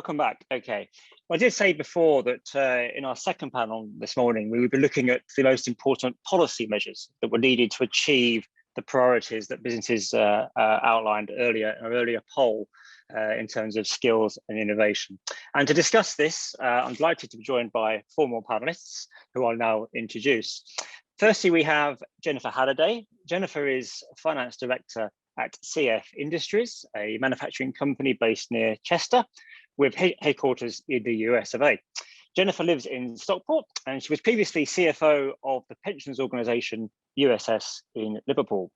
Welcome back. Okay. Well, I did say before that in our second panel this morning, we would be looking at the most important policy measures that were needed to achieve the priorities that businesses outlined earlier in an earlier poll in terms of skills and innovation. And to discuss this, I'm delighted to be joined by four more panelists who I'll now introduce. Firstly, we have Jennifer Halliday. Jennifer is Finance Director at CF Industries, a manufacturing company based near Chester, with headquarters in the US of A. Jennifer lives in Stockport, and she was previously CFO of the pensions organisation USS in Liverpool.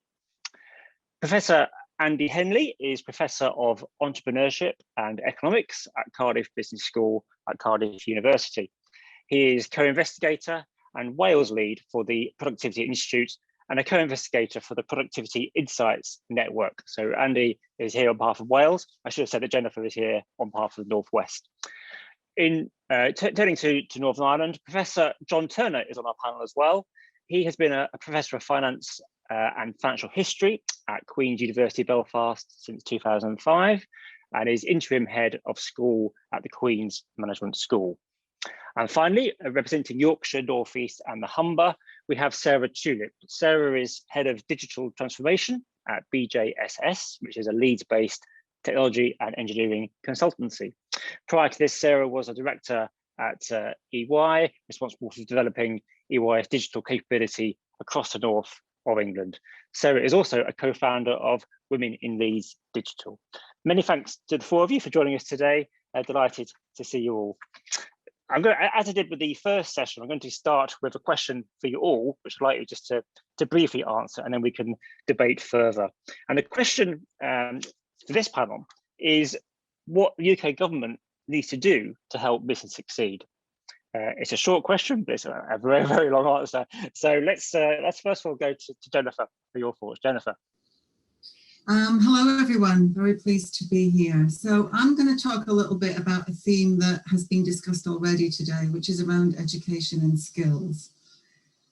Professor Andy Henley is Professor of Entrepreneurship and Economics at Cardiff Business School at Cardiff University. He is co-investigator and Wales lead for the Productivity Institute and a co-investigator for the Productivity Insights Network. So Andy is here on behalf of Wales. I should have said that Jennifer is here on behalf of the Northwest. In turning to Northern Ireland, Professor John Turner is on our panel as well. He has been a Professor of Finance and Financial History at Queen's University Belfast since 2005 and is interim head of school at the Queen's Management School. And finally, representing Yorkshire, North East and the Humber, we have Sarah Tulip. Sarah is Head of Digital Transformation at BJSS, which is a Leeds-based technology and engineering consultancy. Prior to this, Sarah was a director at EY, responsible for developing EY's digital capability across the north of England. Sarah is also a co-founder of Women in Leeds Digital. Many thanks to the four of you for joining us today. Delighted to see you all. I'm going to, as I did with the first session, I'm going to start with a question for you all, which I'd like you just to briefly answer, and then we can debate further. And the question for this panel is what the UK government needs to do to help business succeed. It's a short question, but it's a very, very long answer. So let's first of all go to Jennifer for your thoughts. Jennifer. Hello, everyone. Very pleased to be here. So I'm going to talk a little bit about a theme that has been discussed already today, which is around education and skills.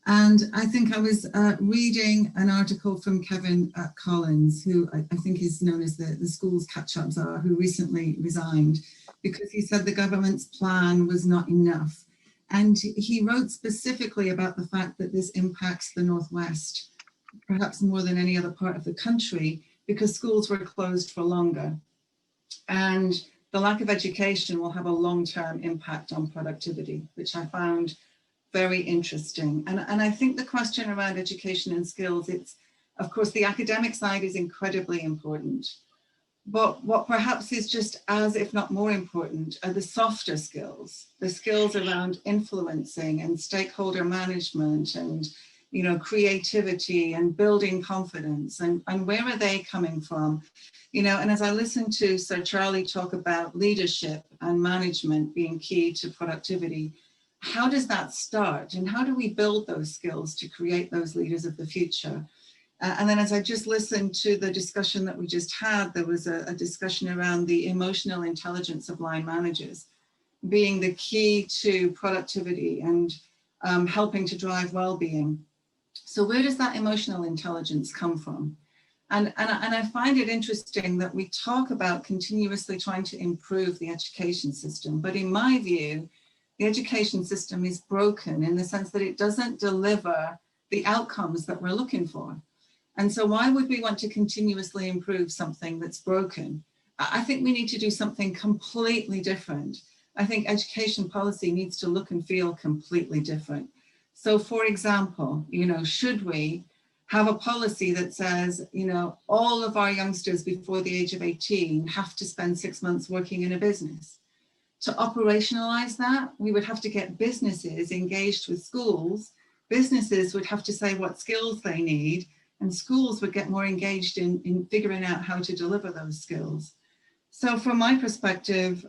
And I think I was reading an article from Kevin Collins, who I think is known as the school's catch-up czar, who recently resigned because he said the government's plan was not enough. And he wrote specifically about the fact that this impacts the Northwest, perhaps more than any other part of the country, because schools were closed for longer. And the lack of education will have a long-term impact on productivity, which I found very interesting. And I think the question around education and skills, it's, of course, the academic side is incredibly important. But what perhaps is just as, if not more important, are the softer skills, the skills around influencing and stakeholder management and creativity and building confidence, and where are they coming from? And as I listened to Sir Charlie talk about leadership and management being key to productivity, how does that start? And how do we build those skills to create those leaders of the future? And then as I just listened to the discussion that we just had, there was a discussion around the emotional intelligence of line managers being the key to productivity and helping to drive well-being. So where does that emotional intelligence come from? And I find it interesting that we talk about continuously trying to improve the education system, but in my view, the education system is broken in the sense that it doesn't deliver the outcomes that we're looking for. And so why would we want to continuously improve something that's broken? I think we need to do something completely different. I think education policy needs to look and feel completely different. So for example, should we have a policy that says, all of our youngsters before the age of 18 have to spend 6 months working in a business? To operationalize that, we would have to get businesses engaged with schools. Businesses would have to say what skills they need, and schools would get more engaged in figuring out how to deliver those skills. So from my perspective,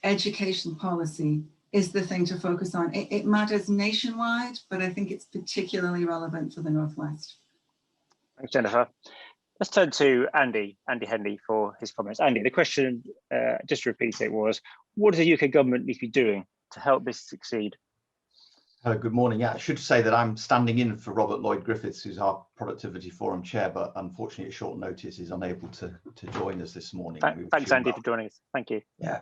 education policy is the thing to focus on. It matters nationwide, but I think it's particularly relevant for the Northwest. Thanks, Jennifer. Let's turn to Andy Henley for his comments. Andy, the question, just to repeat it, was, what does the UK government need to be doing to help this succeed? Hello, good morning. Yeah, I should say that I'm standing in for Robert Lloyd-Griffiths, who's our Productivity Forum chair, but unfortunately at short notice is unable to join us this morning. Thanks, Andy, for joining us. Thank you. Yeah.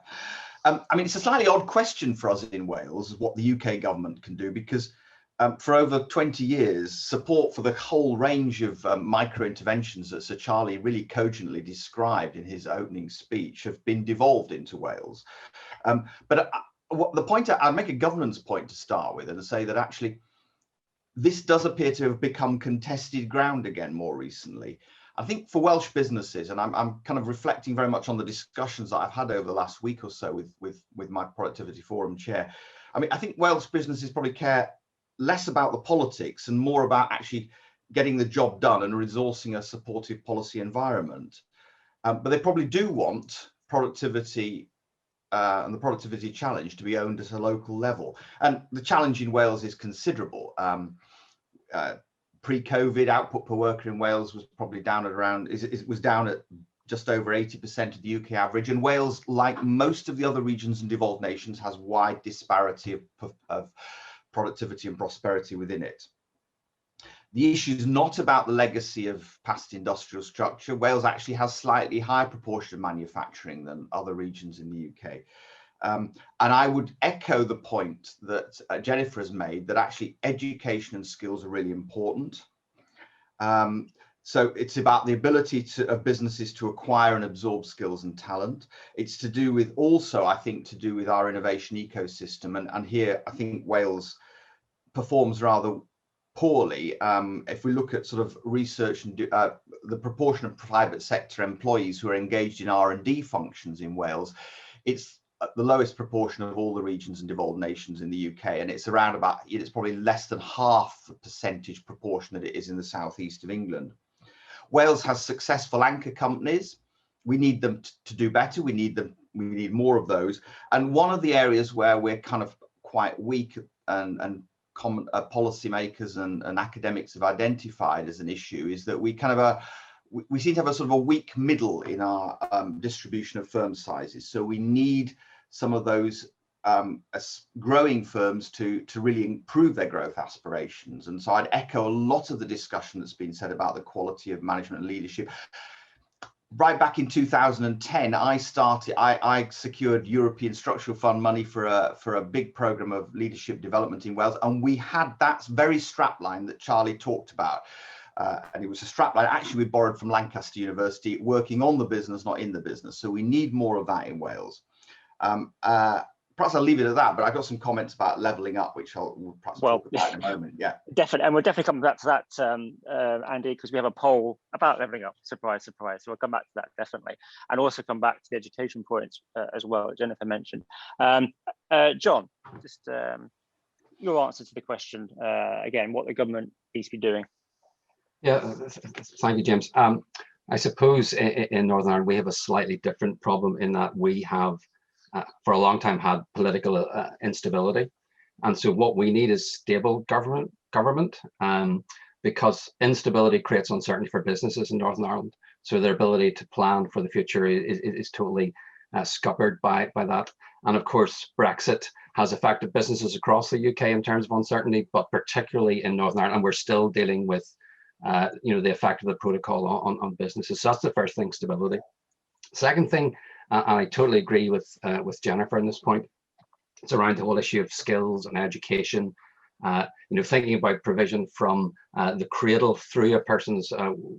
I mean, it's a slightly odd question for us in Wales, what the UK government can do, because for over 20 years, support for the whole range of micro interventions that Sir Charlie really cogently described in his opening speech have been devolved into Wales. The point, I'll make a governance point to start with and say that actually this does appear to have become contested ground again more recently. I think for Welsh businesses, and I'm kind of reflecting very much on the discussions that I've had over the last week or so with my Productivity Forum chair. I mean, I think Welsh businesses probably care less about the politics and more about actually getting the job done and resourcing a supportive policy environment. But they probably do want productivity and the productivity challenge to be owned at a local level. And the challenge in Wales is considerable. Pre-COVID, output per worker in Wales was probably down at around, it was down at just over 80% of the UK average. And Wales, like most of the other regions and devolved nations, has wide disparity of productivity and prosperity within it. The issue is not about the legacy of past industrial structure. Wales actually has slightly higher proportion of manufacturing than other regions in the UK. And I would echo the point that Jennifer has made, that actually education and skills are really important. So it's about the ability of businesses to acquire and absorb skills and talent. It's to do with also, I think, to do with our innovation ecosystem. And here, I think Wales performs rather poorly. If we look at sort of research and the proportion of private sector employees who are engaged in R&D functions in Wales, it's the lowest proportion of all the regions and devolved nations in the UK, and it's around about, it's probably less than half the percentage proportion that it is in the southeast of England. Wales has successful anchor companies. We need them to do better. We need more of those. And one of the areas where we're kind of quite weak and common policymakers and academics have identified as an issue is that we kind of we seem to have a sort of a weak middle in our distribution of firm sizes. So we need some of those growing firms to really improve their growth aspirations. And so I'd echo a lot of the discussion that's been said about the quality of management and leadership. Right back in 2010, I secured European Structural Fund money for a big program of leadership development in Wales, and we had that very strapline that Charlie talked about. And it was a strapline actually we borrowed from Lancaster University, working on the business, not in the business. So we need more of that in Wales. Perhaps I'll leave it at that, but I've got some comments about levelling up, which we'll perhaps talk about in a moment. Yeah, definitely, and we'll definitely come back to that, Andy, because we have a poll about levelling up. Surprise, surprise. So we'll come back to that definitely, and also come back to the education points as well that Jennifer mentioned. John, just your answer to the question again, what the government needs to be doing. Yeah, thank you, James. I suppose in Northern Ireland we have a slightly different problem in that we have for a long time had political instability, and so what we need is stable government, because instability creates uncertainty for businesses in Northern Ireland. So their ability to plan for the future is totally scuppered by that. And of course, Brexit has affected businesses across the UK in terms of uncertainty, but particularly in Northern Ireland, and we're still dealing with the effect of the protocol on businesses. So that's the first thing, stability. Second thing, and I totally agree with Jennifer on this point, it's around the whole issue of skills and education. Thinking about provision from the cradle through a person's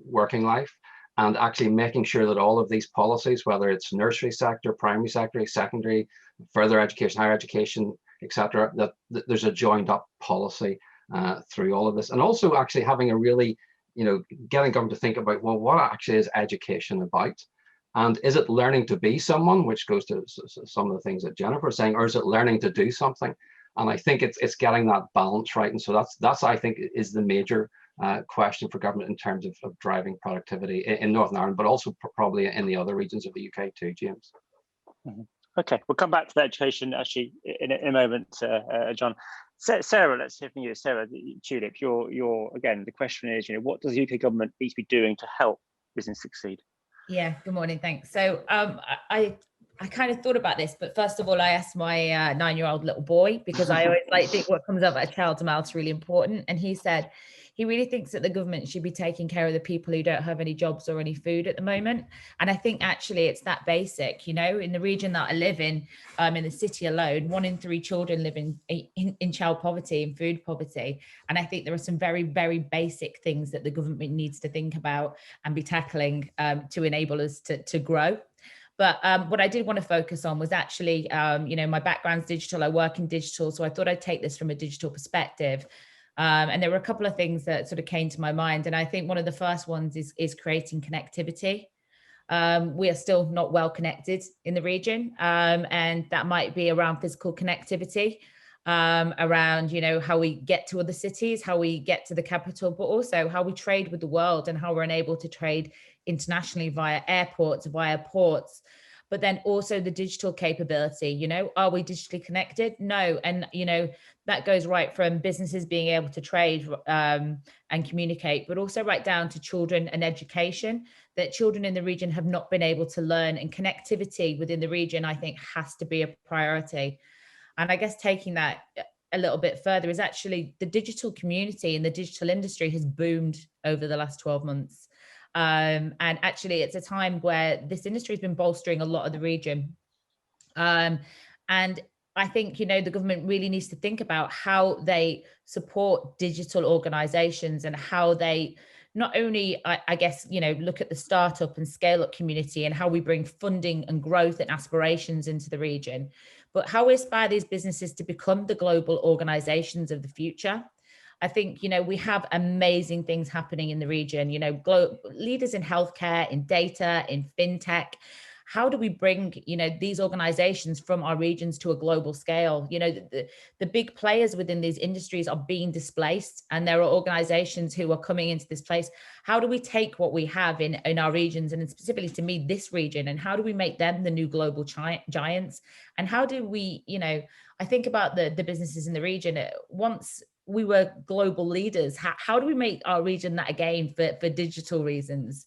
working life, and actually making sure that all of these policies, whether it's nursery sector, primary sector, secondary, further education, higher education, etc., that there's a joined up policy through all of this. And also actually having a really, getting government to think about, well, what actually is education about? And is it learning to be someone, which goes to some of the things that Jennifer was saying, or is it learning to do something? And I think it's getting that balance right. And so that's I think is the major question for government in terms of driving productivity in Northern Ireland, but also probably in the other regions of the UK too, James. Mm-hmm. Okay, we'll come back to the education actually in a moment, John. Sarah, let's hear from you. Sarah, Tulip, you're again, the question is, what does the UK government need to be doing to help business succeed? Yeah, good morning, thanks. So I I kind of thought about this, but first of all, I asked my 9-year-old little boy, because I always like think what comes out of a child's mouth is really important. And he said he really thinks that the government should be taking care of the people who don't have any jobs or any food at the moment. And I think actually it's that basic, you know, in the region that I live in the city alone, 1 in 3 children live in child poverty and food poverty. And I think there are some very, very basic things that the government needs to think about and be tackling to enable us to grow. But what I did want to focus on was actually, you know, my background's digital, I work in digital, so I thought I'd take this from a digital perspective. And there were a couple of things that sort of came to my mind. And I think one of the first ones is creating connectivity. We are still not well connected in the region, and that might be around physical connectivity, around, you know, how we get to other cities, how we get to the capital, but also how we trade with the world and how we're enabled to trade internationally via airports, via ports. But then also the digital capability, you know, are we digitally connected? No. And, you know, that goes right from businesses being able to trade and communicate, but also right down to children and education, that children in the region have not been able to learn, and connectivity within the region, I think, has to be a priority. And I guess taking that a little bit further is actually the digital community and the digital industry has boomed over the last 12 months. And actually it's a time where this industry has been bolstering a lot of the region. And I think, you know, the government really needs to think about how they support digital organizations and how they not only, I guess, you know, look at the startup and scale up community and how we bring funding and growth and aspirations into the region, but how we inspire these businesses to become the global organizations of the future. I think, you know, we have amazing things happening in the region, you know, leaders in healthcare, in data, in fintech. How do we bring, you know, these organizations from our regions to a global scale? You know, the big players within these industries are being displaced, and there are organizations who are coming into this place. How do we take what we have in our regions, and specifically to me, this region, and how do we make them the new global giants? And how do we, you know, I think about the businesses in the region. Once we were global leaders, how do we make our region that again for digital reasons?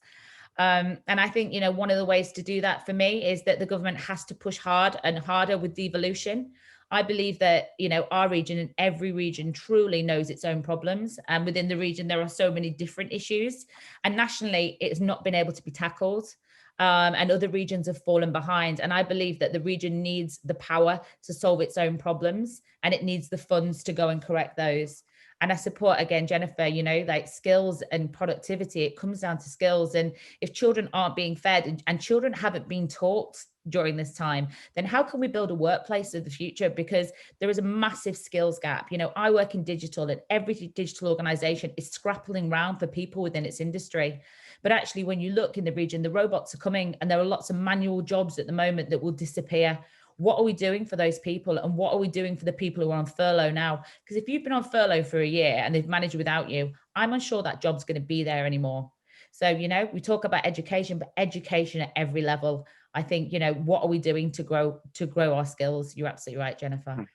And I think, you know, one of the ways to do that for me is that the government has to push hard and harder with devolution. I believe that, you know, our region and every region truly knows its own problems. And within the region, there are so many different issues. And nationally, it's not been able to be tackled. And other regions have fallen behind. And I believe that the region needs the power to solve its own problems, and it needs the funds to go and correct those. And I support, again, Jennifer, you know, like skills and productivity, it comes down to skills. And if children aren't being fed and children haven't been taught during this time, then how can we build a workplace of the future? Because there is a massive skills gap. You know, I work in digital, and every digital organization is scrapping around for people within its industry. But actually, when you look in the region, the robots are coming, and there are lots of manual jobs at the moment that will disappear. What are we doing for those people? And what are we doing for the people who are on furlough now? Because if you've been on furlough for a year and they've managed without you, I'm unsure that job's going to be there anymore. So, you know, we talk about education, but education at every level. I think, you know, what are we doing to grow our skills? You're absolutely right, Jennifer.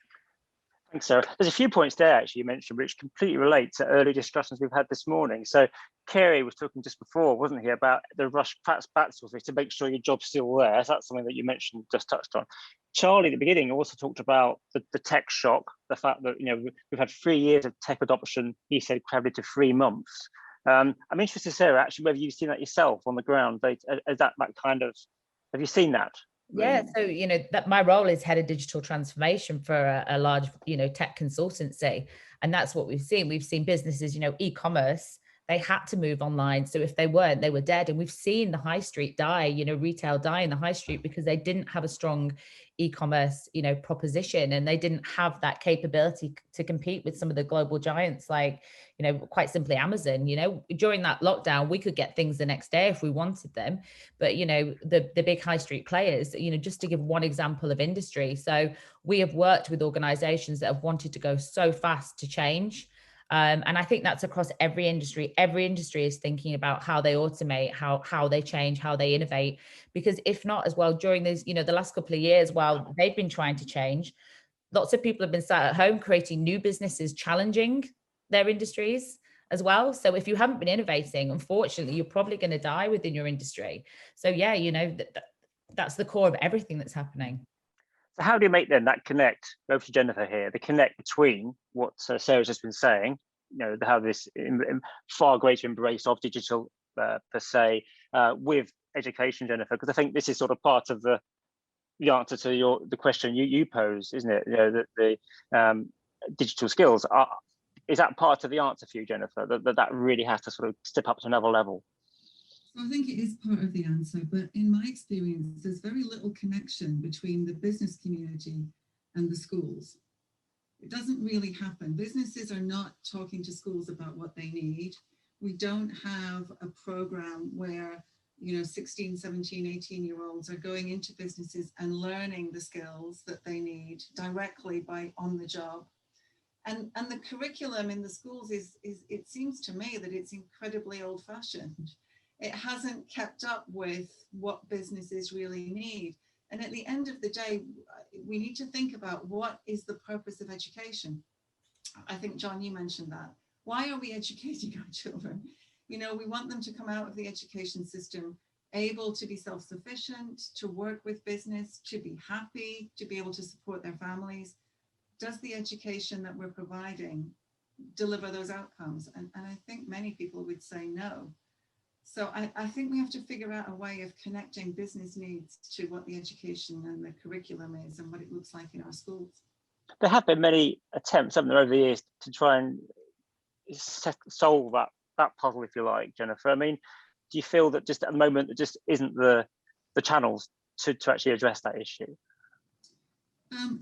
Thanks, Sarah. There's a few points there actually you mentioned which completely relate to early discussions we've had this morning. So Kerry was talking just before, wasn't he, about the rush battles to make sure your job's still there. So that's something that you mentioned, just touched on. Charlie at the beginning also talked about the tech shock, the fact that, you know, we've had 3 years of tech adoption. He said crowded to 3 months. I'm interested, Sarah, actually, whether you've seen that yourself on the ground. Is that kind of, have you seen that? Yeah, so, you know, that my role is head of digital transformation for a large, you know, tech consultancy. And that's what we've seen. We've seen businesses, you know, e-commerce, they had to move online. So if they weren't, they were dead. And we've seen the high street die, you know, retail die in the high street because they didn't have a strong e-commerce, you know, proposition, and they didn't have that capability to compete with some of the global giants, like, you know, quite simply Amazon. You know, during that lockdown, we could get things the next day if we wanted them, but, you know, the big high street players, you know, just to give one example of industry. So we have worked with organizations that have wanted to go so fast to change. And I think that's across every industry. Every industry is thinking about how they automate, how they change, how they innovate. Because if not as well, during these, you know, the last couple of years, while they've been trying to change, lots of people have been sat at home creating new businesses, challenging their industries as well. So if you haven't been innovating, unfortunately, you're probably going to die within your industry. So yeah, you know, that's the core of everything that's happening. So how do you make then that connect, go to Jennifer here, the connect between what Sarah's just been saying, you know, how this far greater embrace of digital per se with education, Jennifer, because I think this is sort of part of the answer to the question you pose, isn't it? You know, the digital skills is that part of the answer for you, Jennifer, that really has to sort of step up to another level? So I think it is part of the answer, but in my experience, there's very little connection between the business community and the schools. It doesn't really happen. Businesses are not talking to schools about what they need. We don't have a program where, you know, 16, 17, 18-year-olds are going into businesses and learning the skills that they need directly on the job. And the curriculum in the schools is it seems to me that it's incredibly old-fashioned. It hasn't kept up with what businesses really need. And at the end of the day, we need to think about what is the purpose of education. I think, John, you mentioned that. Why are we educating our children? You know, we want them to come out of the education system able to be self-sufficient, to work with business, to be happy, to be able to support their families. Does the education that we're providing deliver those outcomes? And I think many people would say no. So I think we have to figure out a way of connecting business needs to what the education and the curriculum is and what it looks like in our schools. There have been many attempts, haven't there, over the years to try and solve that puzzle, if you like, Jennifer. I mean, do you feel that just at the moment there just isn't the channels to actually address that issue?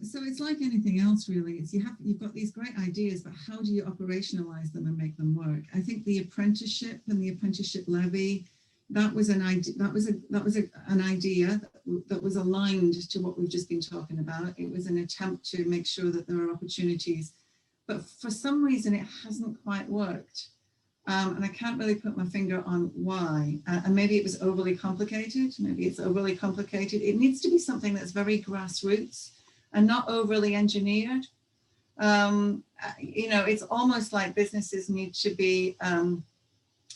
So it's like anything else, really. It's you've got these great ideas, but how do you operationalize them and make them work? I think the apprenticeship and the apprenticeship levy, that was an idea. That was an idea that was aligned to what we've just been talking about. It was an attempt to make sure that there are opportunities, but for some reason it hasn't quite worked. And I can't really put my finger on why. And maybe it was overly complicated. Maybe it's overly complicated. It needs to be something that's very grassroots and not overly engineered. You know, it's almost like businesses need to be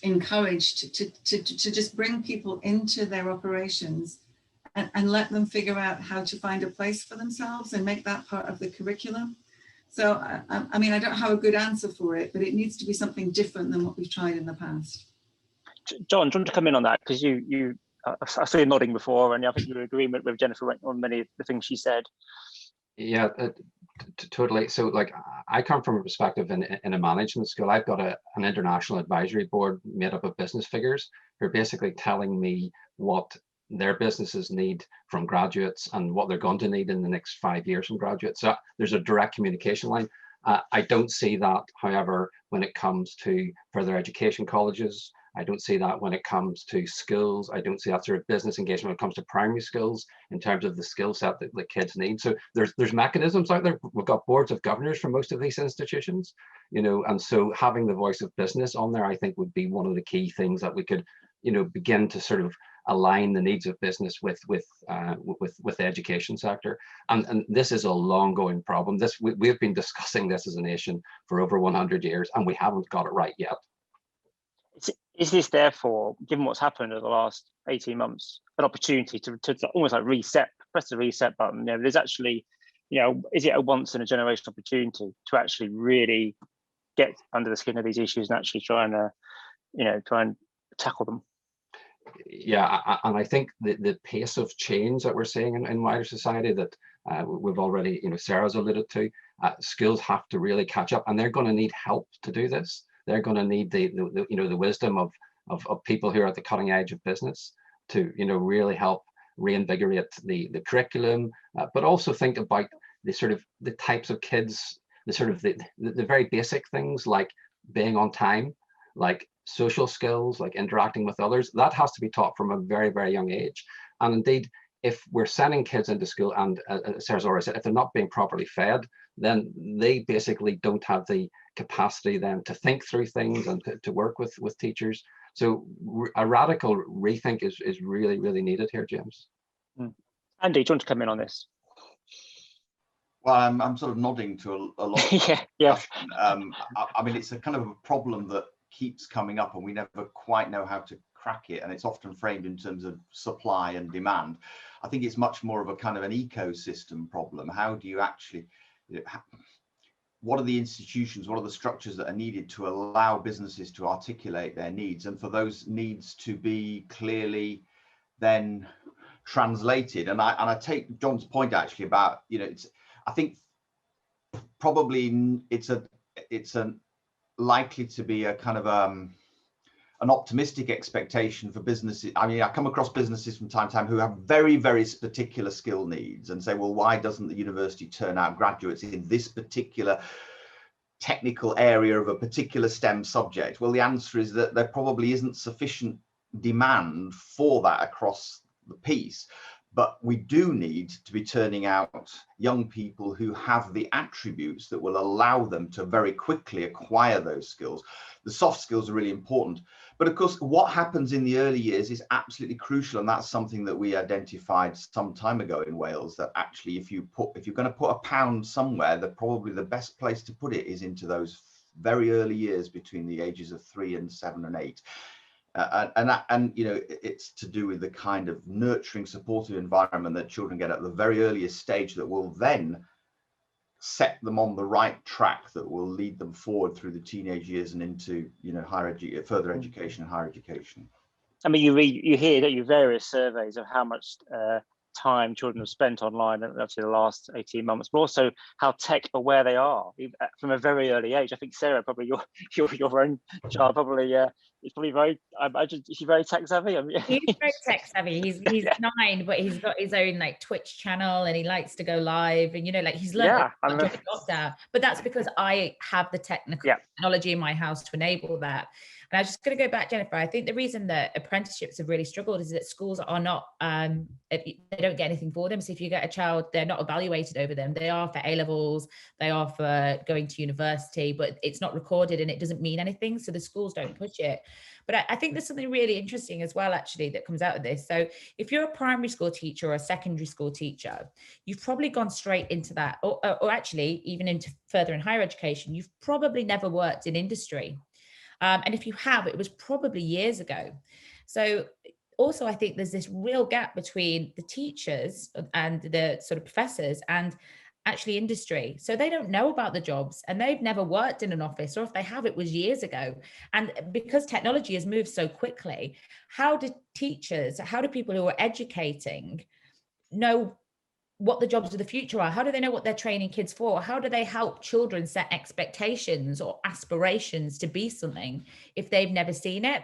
encouraged to just bring people into their operations and let them figure out how to find a place for themselves and make that part of the curriculum. So, I mean, I don't have a good answer for it, but it needs to be something different than what we've tried in the past. John, do you want to come in on that? Because I saw you nodding before, and I think you're in agreement with Jennifer on many of the things she said. Yeah, totally. So, like, I come from a perspective in a management school. I've got an international advisory board made up of business figures who are basically telling me what their businesses need from graduates and what they're going to need in the next 5 years from graduates. So there's a direct communication line. I don't see that, however, when it comes to further education colleges. I don't see that when it comes to schools. I don't see that sort of business engagement when it comes to primary schools in terms of the skill set that the kids need. So there's mechanisms out there. We've got boards of governors for most of these institutions, you know, and so having the voice of business on there, I think, would be one of the key things that we could, you know, begin to sort of align the needs of business with the education sector. And this is a long going problem. We've been discussing this as a nation for over 100 years, and we haven't got it right yet. Is this therefore, given what's happened over the last 18 months, an opportunity to almost like press the reset button? You know, there's actually, you know, is it a once in a generation opportunity to actually really get under the skin of these issues and actually try and tackle them? Yeah, and I think the pace of change that we're seeing in wider society that we've already, you know, Sarah's alluded to, schools have to really catch up, and they're going to need help to do this. They're going to need the you know, the wisdom of people who are at the cutting edge of business to, you know, really help reinvigorate the curriculum, but also think about the types of kids, the very basic things like being on time, like social skills, like interacting with others. That has to be taught from a very, very young age. And indeed, if we're sending kids into school and, as Sarah's already said, if they're not being properly fed, then they basically don't have the capacity then to think through things and to work with teachers. So a radical rethink is really, really needed here, James. Andy, do you want to come in on this? Well, I'm sort of nodding to a lot of yeah. I mean, it's a kind of a problem that keeps coming up, and we never quite know how to crack it, and it's often framed in terms of supply and demand. I think it's much more of a kind of an ecosystem problem. How do you actually, what are the institutions, what are the structures that are needed to allow businesses to articulate their needs, and for those needs to be clearly then translated? And I take John's point actually about, I think probably it's a likely to be a kind of an optimistic expectation for businesses. I mean, I come across businesses from time to time who have very, very particular skill needs and say, well, why doesn't the university turn out graduates in this particular technical area of a particular STEM subject? Well, the answer is that there probably isn't sufficient demand for that across the piece. But we do need to be turning out young people who have the attributes that will allow them to very quickly acquire those skills. The soft skills are really important. But of course, what happens in the early years is absolutely crucial. And that's something that we identified some time ago in Wales, that actually if you're going to put a pound somewhere, that probably the best place to put it is into those very early years between the ages of 3 and 7 and 8. And it's to do with the kind of nurturing, supportive environment that children get at the very earliest stage that will then set them on the right track, that will lead them forward through the teenage years and into further education and higher education. I mean, you hear that you various surveys of how much time children have spent online up to the last 18 months, but also how tech aware they are from a very early age. I think Sarah, probably your own child probably is probably very, I imagine, is she very tech savvy? I mean, he's very tech savvy. He's 9, but he's got his own like Twitch channel, and he likes to go live, and like he's learned during lockdown. But that's because I have the technology in my house to enable that. And I'm just going to go back, Jennifer. I think the reason that apprenticeships have really struggled is that schools are not, they don't get anything for them. So if you get a child, they're not evaluated over them. They are for A-levels, they are for going to university, but it's not recorded and it doesn't mean anything. So the schools don't push it. But I think there's something really interesting as well, actually, that comes out of this. So if you're a primary school teacher or a secondary school teacher, you've probably gone straight into that, or actually even into further and higher education. You've probably never worked in industry. And if you have, it was probably years ago. So also, I think there's this real gap between the teachers and the sort of professors and actually industry. So they don't know about the jobs, and they've never worked in an office, or if they have, it was years ago. And because technology has moved so quickly, how do people who are educating know what the jobs of the future are? How do they know what they're training kids for? How do they help children set expectations or aspirations to be something if they've never seen it?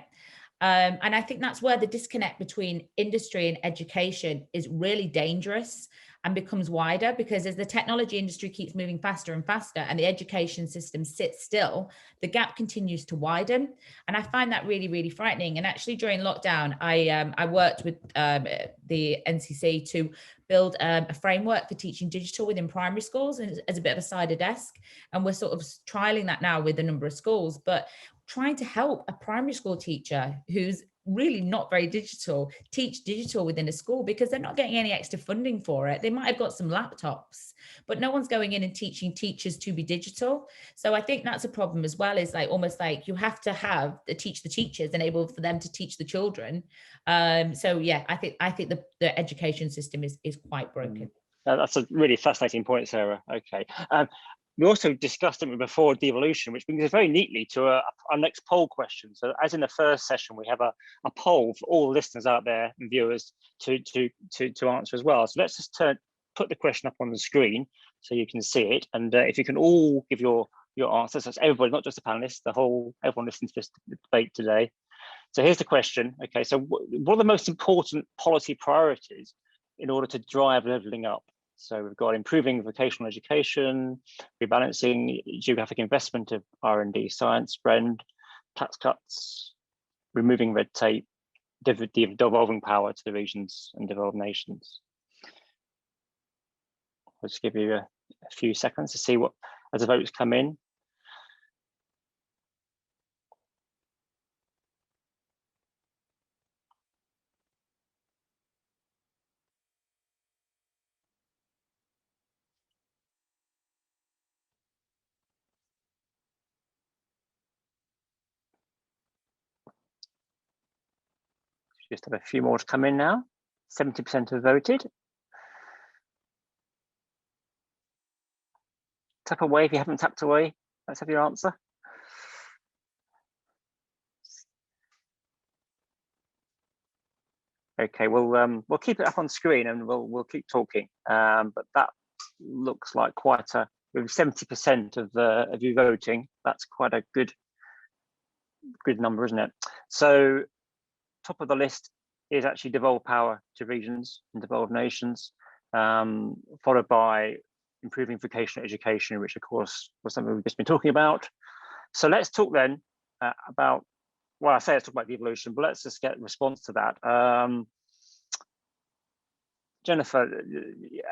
And I think that's where the disconnect between industry and education is really dangerous and becomes wider, because as the technology industry keeps moving faster and faster and the education system sits still, the gap continues to widen. And I find that really, really frightening. And actually during lockdown, I worked with the NCC to build a framework for teaching digital within primary schools, and as a bit of a cider desk. And we're sort of trialing that now with a number of schools, but trying to help a primary school teacher who's really not very digital teach digital within a school, because they're not getting any extra funding for it. They might have got some laptops, but no one's going in and teaching teachers to be digital. So I think that's a problem as well, is like almost like you have to teach the teachers and able for them to teach the children. So yeah, I think the education system is quite broken. That's a really fascinating point, Sarah. Okay. We also discussed it before, devolution, which brings us very neatly to our next poll question. So as in the first session, we have a poll for all listeners out there and viewers to answer as well. So let's just put the question up on the screen so you can see it. And if you can all give your answers, that's everybody, not just the panelists, everyone listening to this debate today. So here's the question. Okay, so what are the most important policy priorities in order to drive levelling up? So we've got improving vocational education, rebalancing geographic investment of R&D science spend, tax cuts, removing red tape, devolving power to the regions and developed nations. I'll just give you a few seconds to see what, as the votes come in. Just have a few more to come in now. 70% have voted. Tap away if you haven't tapped away. Let's have your answer. Okay, we'll keep it up on screen and we'll keep talking. But that looks like quite a, with 70% of you voting, that's quite a good number, isn't it? So top of the list is actually devolved power to regions and devolved nations, followed by improving vocational education, which of course was something we've just been talking about. So let's talk then about, well, I say let's talk about devolution, but let's just get a response to that. Jennifer,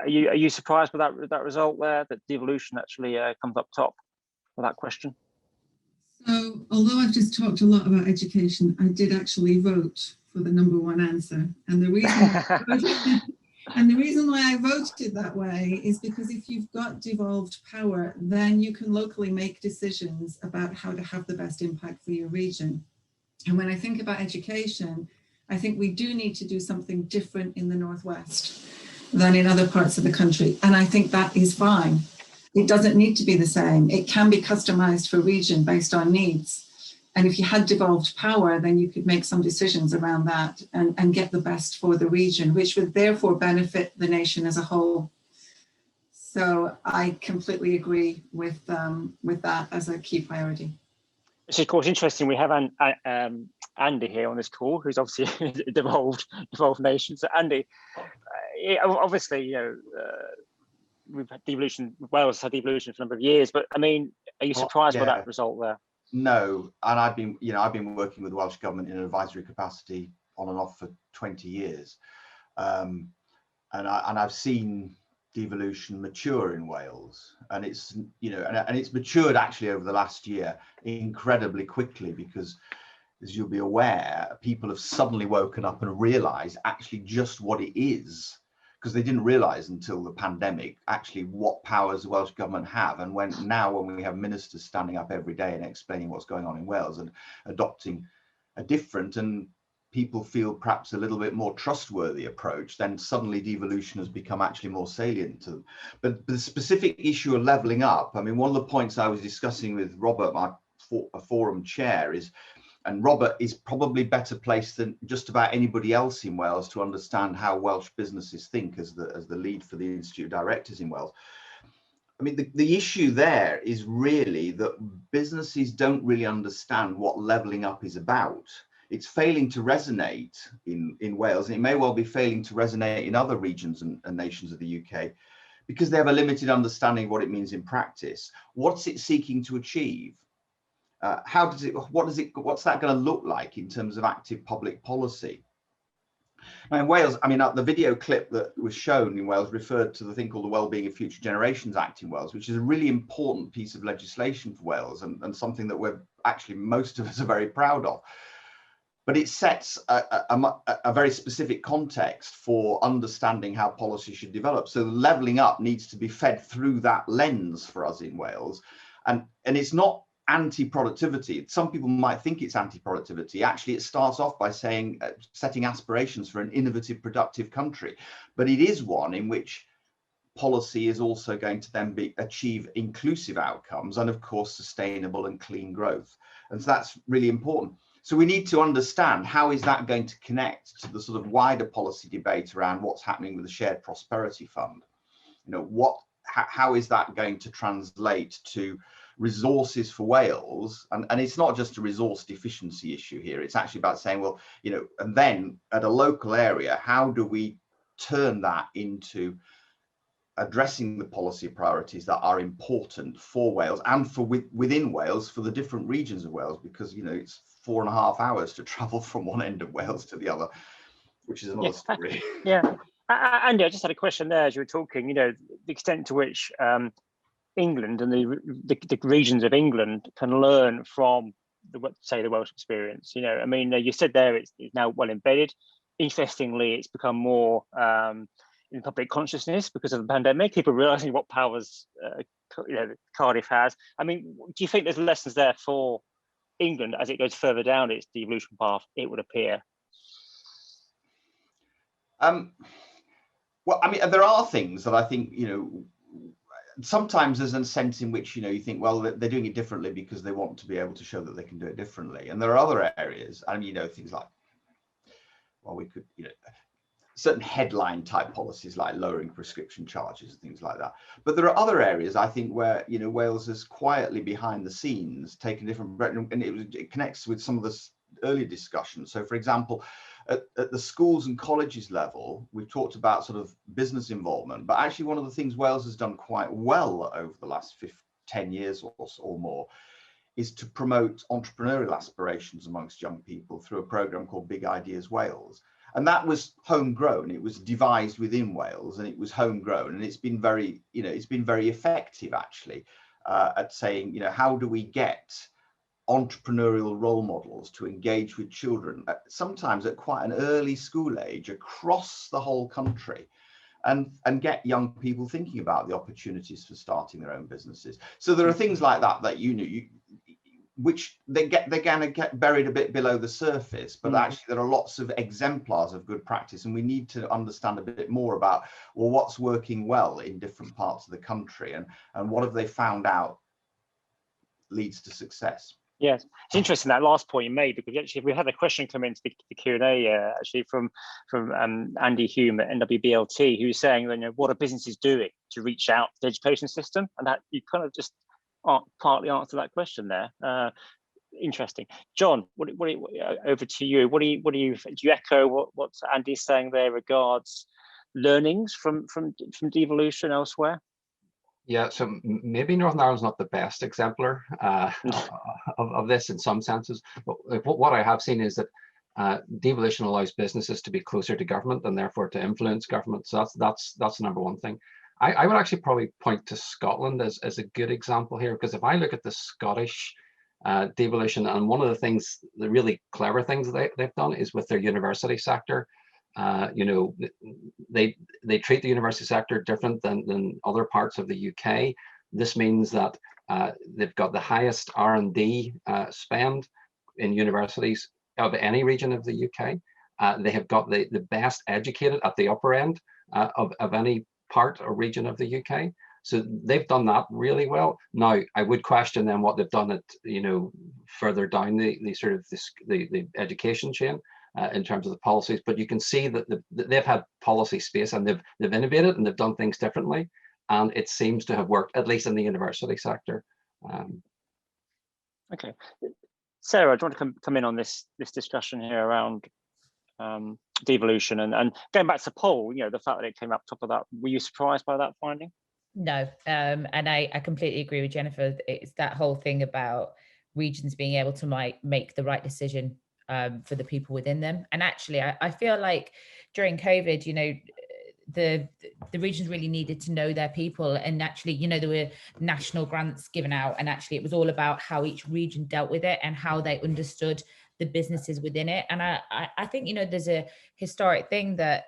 are you surprised with that result there, that devolution actually comes up top for that question? So, although I've just talked a lot about education, I did actually vote for the #1 answer, and the reason why I voted that way is because if you've got devolved power, then you can locally make decisions about how to have the best impact for your region. And when I think about education, I think we do need to do something different in the Northwest than in other parts of the country. And I think that is fine. It doesn't need to be the same. It can be customized for region based on needs. And if you had devolved power, then you could make some decisions around that and get the best for the region, which would therefore benefit the nation as a whole. So I completely agree with that as a key priority. It's of course interesting. We have Andy here on this call, who's obviously a devolved nation. So Andy, obviously, you know, we've had devolution. Wales had devolution for a number of years, but I mean, are you surprised by that result there? No, and I've been working with the Welsh government in an advisory capacity on and off for 20 years, and I've seen devolution mature in Wales, and it's it's matured actually over the last year incredibly quickly, because as you'll be aware, people have suddenly woken up and realized actually just what it is, because they didn't realize until the pandemic actually what powers the Welsh government have. And when we have ministers standing up every day and explaining what's going on in Wales and adopting a different, and people feel perhaps a little bit more trustworthy approach, then suddenly devolution has become actually more salient to them. But the specific issue of levelling up, I mean, one of the points I was discussing with Robert, my forum chair, is, and Robert is probably better placed than just about anybody else in Wales to understand how Welsh businesses think as the lead for the Institute of Directors in Wales. I mean, the issue there is really that businesses don't really understand what levelling up is about. It's failing to resonate in Wales, and it may well be failing to resonate in other regions and nations of the UK, because they have a limited understanding of what it means in practice. What's it seeking to achieve? What's that going to look like in terms of active public policy? Now in Wales, I mean, the video clip that was shown in Wales referred to the thing called the Wellbeing of Future Generations Act in Wales, which is a really important piece of legislation for Wales, and something that we're actually, most of us are very proud of. But it sets a very specific context for understanding how policy should develop. So levelling up needs to be fed through that lens for us in Wales. And it's not anti-productivity. Some people might think it's anti-productivity. Actually, it starts off by saying, setting aspirations for an innovative, productive country. But it is one in which policy is also going to then achieve inclusive outcomes and, of course, sustainable and clean growth. And so that's really important. So we need to understand, how is that going to connect to the sort of wider policy debate around what's happening with the Shared Prosperity Fund? You know, how is that going to translate to resources for Wales? And it's not just a resource deficiency issue here. It's actually about saying, well, you know, and then at a local area, how do we turn that into addressing the policy priorities that are important for Wales and for within Wales for the different regions of Wales? Because, you know, it's 4.5 hours to travel from one end of Wales to the other, which is another story. Yeah, Andy, I just had a question there as you were talking. You know, the extent to which England and the regions of England can learn from the Welsh experience. You know, I mean, you said there it's now well embedded. Interestingly, it's become more in public consciousness because of the pandemic. People realizing what powers Cardiff has. I mean, do you think there's lessons there for England as it goes further down its devolution path, it would appear? Well, I mean, there are things that I think, sometimes there's a sense in which, you think, well, they're doing it differently because they want to be able to show that they can do it differently. And there are other areas, and, things like, well, we could, certain headline type policies like lowering prescription charges and things like that. But there are other areas, I think, where, Wales is quietly behind the scenes taking different, and it connects with some of the earlier discussions. So, for example, at the schools and colleges level, we've talked about sort of business involvement, but actually one of the things Wales has done quite well over the last 10 years or more is to promote entrepreneurial aspirations amongst young people through a program called Big Ideas Wales. And that was homegrown. It was devised within Wales, and it was homegrown, and it's been very, very effective actually at saying, how do we get entrepreneurial role models to engage with children, sometimes at quite an early school age across the whole country, and get young people thinking about the opportunities for starting their own businesses. So there are things like that which they're going to get buried a bit below the surface, but actually there are lots of exemplars of good practice, and we need to understand a bit more about, well, what's working well in different parts of the country, and what have they found out leads to success. Yes, it's interesting that last point you made, because actually we had a question come into the Q&A actually from Andy Hume at NWBLT, who's saying that, what are businesses doing to reach out to the education system, and that you kind of just partly answer that question there. Interesting. John, what over to you. Do you echo what Andy's saying there regards learnings from devolution elsewhere? Yeah, so maybe Northern Ireland's not the best exemplar of this in some senses, but what I have seen is that devolution allows businesses to be closer to government and therefore to influence government. So that's the number one thing. I would actually probably point to Scotland as a good example here, because if I look at the Scottish devolution, and one of the things, the really clever things they've done is with their university sector. They treat the university sector different than other parts of the UK. This means that they've got the highest R&D spend in universities of any region of the UK. They have got the best educated at the upper end of any part or region of the UK. So they've done that really well. Now, I would question them what they've done at, further down the sort of the education chain in terms of the policies, but you can see that they've had policy space, and they've innovated and they've done things differently, and it seems to have worked, at least in the university sector. Okay, Sarah, do you want to come in on this discussion here around devolution and going back to poll, the fact that it came up top of that, were you surprised by that finding? No, and I completely agree with Jennifer. It's that whole thing about regions being able to make the right decision for the people within them. And actually, I feel like during COVID, the regions really needed to know their people, and actually, there were national grants given out, and actually it was all about how each region dealt with it and how they understood the businesses within it. And I think, there's a historic thing that,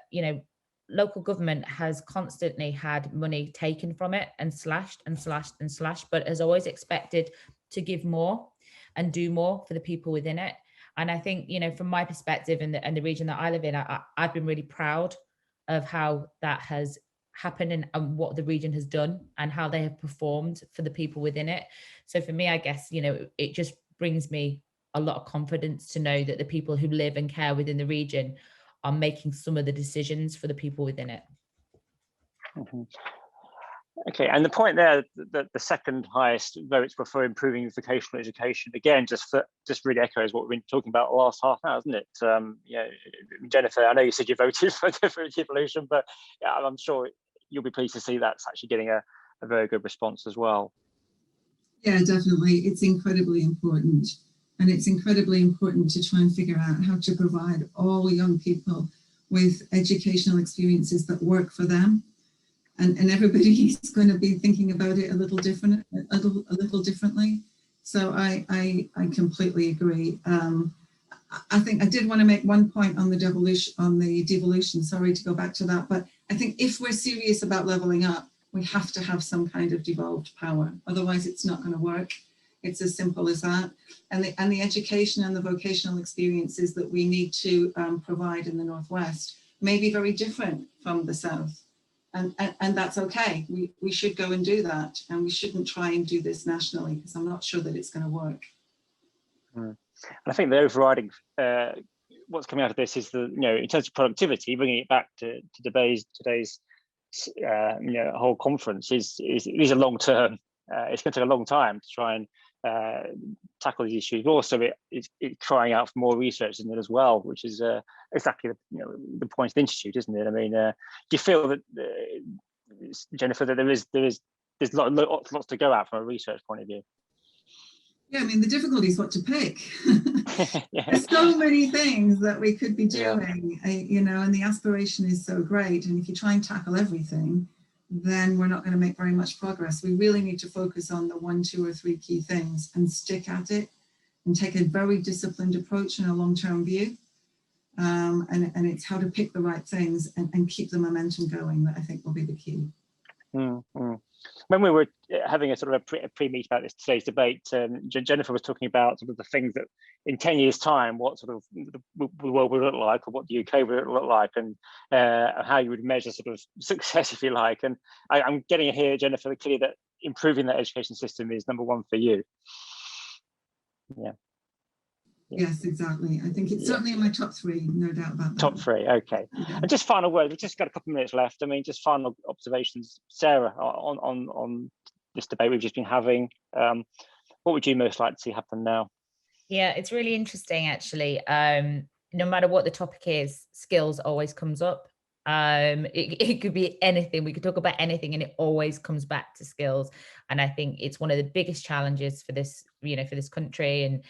local government has constantly had money taken from it and slashed, but has always expected to give more and do more for the people within it. And I think, from my perspective and the region that I live in, I've been really proud of how that has happened and what the region has done and how they have performed for the people within it. So for me, I guess, it just brings me a lot of confidence to know that the people who live and care within the region are making some of the decisions for the people within it. Mm-hmm. Okay, and the point there that the second highest votes were for improving vocational education, again, just really echoes what we've been talking about the last half hour, isn't it? Jennifer, I know you said you voted for devolution, but yeah, I'm sure you'll be pleased to see that's actually getting a very good response as well. Yeah, definitely. It's incredibly important. And it's incredibly important to try and figure out how to provide all young people with educational experiences that work for them. And everybody's going to be thinking about it a little differently. So I completely agree. I think I did want to make one point on the devolution. Sorry to go back to that, but I think if we're serious about levelling up, we have to have some kind of devolved power. Otherwise, it's not going to work. It's as simple as that. And the education and the vocational experiences that we need to provide in the Northwest may be very different from the South. And that's okay. We should go and do that. And we shouldn't try and do this nationally, because I'm not sure that it's going to work. And I think the overriding, what's coming out of this is the, in terms of productivity, bringing it back to today's whole conference is a long term. It's going to take a long time to try and tackle these issues. But also, it's crying out for more research in it as well, which is exactly the point of the institute, isn't it? I mean, do you feel that, Jennifer, that there's lots to go at from a research point of view? Yeah, I mean, the difficulty is what to pick. There's so many things that we could be doing, and the aspiration is so great. And if you try and tackle everything, then we're not going to make very much progress. We really need to focus on the 1, 2, or 3 key things and stick at it and take a very disciplined approach and a long-term view. And it's how to pick the right things and keep the momentum going that I think will be the key. When we were having a sort of a pre-meet about today's debate, Jennifer was talking about sort of the things that in 10 years' time, what sort of the world would look like, or what the UK would look like, and how you would measure sort of success, if you like. And I'm getting here, Jennifer, clearly that improving that education system is number one for you. Yeah. Yes, exactly. I think it's certainly in my top 3, no doubt about that. Top 3, okay. Yeah. And just final word, we've just got a couple of minutes left. I mean, just final observations, Sarah, on this debate we've just been having. What would you most like to see happen now? Yeah, it's really interesting, actually. No matter what the topic is, skills always comes up. It could be anything. We could talk about anything, and it always comes back to skills. And I think it's one of the biggest challenges for this, for this country, and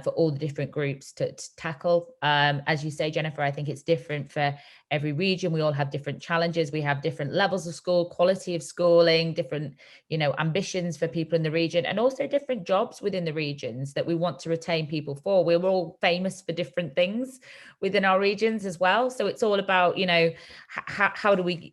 for all the different groups to tackle. As you say, Jennifer, I think it's different for every region. We all have different challenges. We have different levels of school, quality of schooling, different, ambitions for people in the region, and also different jobs within the regions that we want to retain people for. We're all famous for different things within our regions as well. So it's all about, how do we,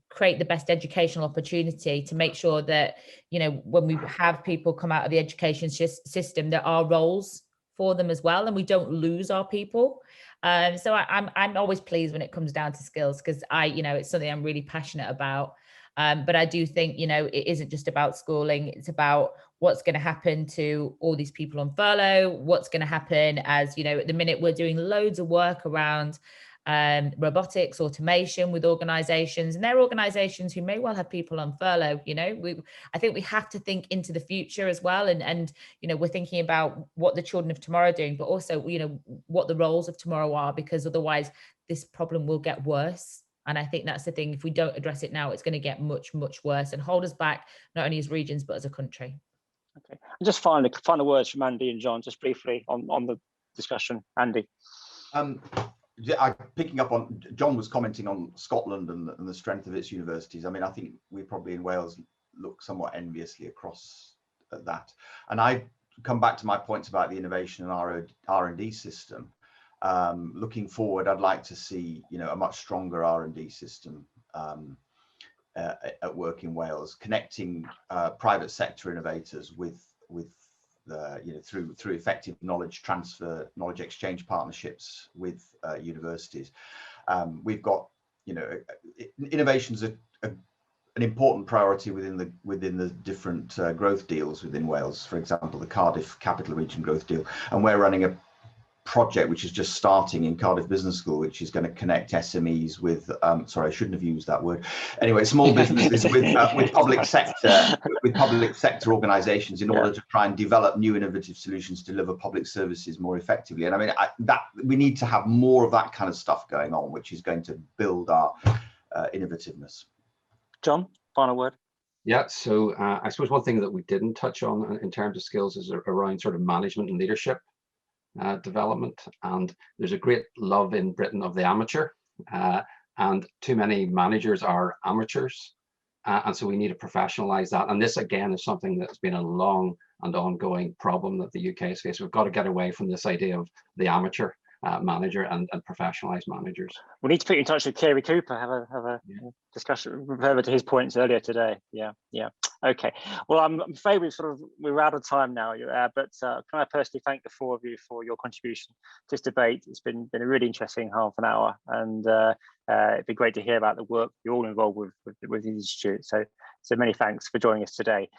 create the best educational opportunity to make sure that, when we have people come out of the education system, there are roles for them as well, and we don't lose our people. So I'm always pleased when it comes down to skills, because it's something I'm really passionate about. But I do think, it isn't just about schooling. It's about what's going to happen to all these people on furlough, what's going to happen as, at the minute we're doing loads of work around robotics, automation with organizations, and there are organizations who may well have people on furlough. I think we have to think into the future as well, and we're thinking about what the children of tomorrow are doing, but also what the roles of tomorrow are, because otherwise this problem will get worse. And I think that's the thing. If we don't address it now, it's going to get much, much worse and hold us back, not only as regions but as a country. Okay, and just finally, final words from Andy and John, just briefly on the discussion. Andy. Picking up on, John was commenting on Scotland and the strength of its universities. I mean, I think we probably in Wales look somewhat enviously across at that. And I come back to my points about the innovation and R&D system. Looking forward, I'd like to see, a much stronger R&D system at work in Wales, connecting private sector innovators with through effective knowledge transfer, knowledge exchange partnerships with universities. We've got, innovations are an important priority within the different growth deals within Wales. For example, the Cardiff Capital Region Growth Deal, and we're running a project which is just starting in Cardiff Business School, which is going to connect SMEs with sorry, I shouldn't have used that word. Anyway, small businesses with public sector organizations in order to try and develop new innovative solutions to deliver public services more effectively. And I mean, we need to have more of that kind of stuff going on, which is going to build our innovativeness. John, final word. Yeah, so I suppose one thing that we didn't touch on in terms of skills is around sort of management and leadership development. And there's a great love in Britain of the amateur, and too many managers are amateurs, and so we need to professionalize that. And this again is something that's been a long and ongoing problem that the UK has faced. We've got to get away from this idea of the amateur manager and professionalized managers. We need to put you in touch with Kerry Cooper, have a discussion further to his points earlier today. Yeah. Okay. Well, I'm afraid we're out of time now, but can I personally thank the four of you for your contribution to this debate. It's been a really interesting half an hour, and it'd be great to hear about the work you're all involved with the Institute. So many thanks for joining us today.